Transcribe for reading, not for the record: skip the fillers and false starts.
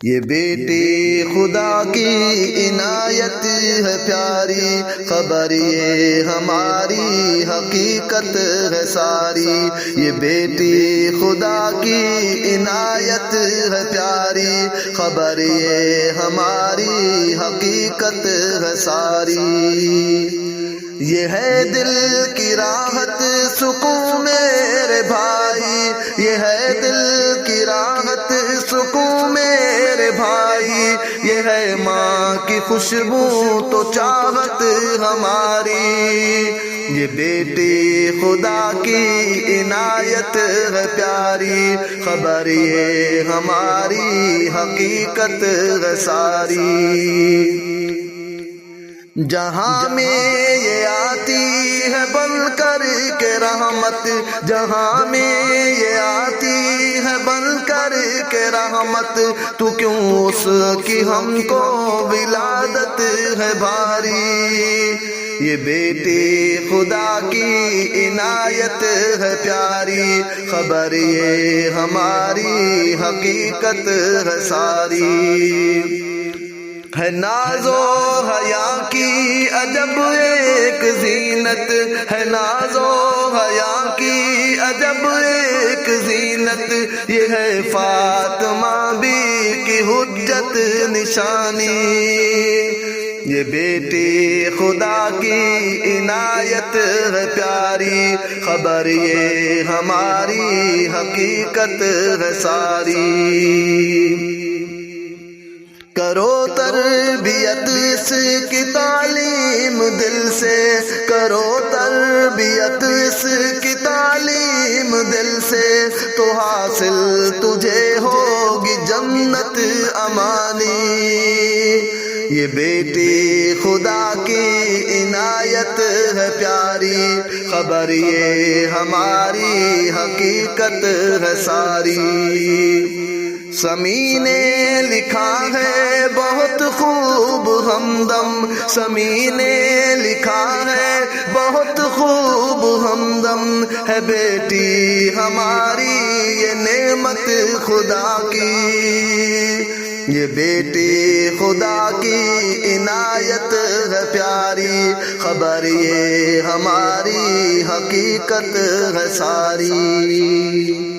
یہ بیٹی خدا کی عنایت ہے پیاری، خبر یہ ہماری حقیقت ہے ساری۔ یہ بیٹی خدا کی عنایت ہے پیاری، خبر یہ ہماری حقیقت ہے ساری۔ یہ ہے دل کی راحت سکون میرے بھائی، یہ ہے دل کی راحت سکون میرے بھائی، یہ ہے ماں کی خوشبو تو چاہت ہماری۔ یہ بیٹی خدا کی عنایت ہے پیاری، خبر یہ ہماری حقیقت ہے ساری۔ جہاں میں یہ آتی ہے بن کر کے رحمت، جہاں میں یہ آتی ہے بن کر کے رحمت، تو کیوں اس کی ہم کو ولادت ہے بھاری۔ یہ بیٹی خدا کی عنایت ہے پیاری، خبر یہ ہماری حقیقت ہے ساری۔ ہے ناز و حیا کی عجب ایک زینت، ہے ناز و حیا کی عجب ایک زینت، یہ ہے فاطمہ بی کی حجت نشانی۔ یہ بیٹی خدا کی عنایت ہے پیاری، خبر یہ ہماری حقیقت ہے ساری۔ کرو تربیت اس کی تعلیم دل سے، کرو تربیت اس کی تعلیم دل سے، تو حاصل تجھے ہوگی جنت امانی۔ یہ بیٹی خدا کی عنایت ہے پیاری، خبر یہ ہماری حقیقت ہے ساری۔ سمیع نے لکھا ہے بہت خوب ہمدم، سمیع نے لکھا ہے بہت خوب ہمدم، ہے بیٹی ہماری یہ نعمت خدا کی۔ یہ بیٹی خدا کی عنایت ہے پیاری، خبر یہ ہماری حقیقت ہے ساری۔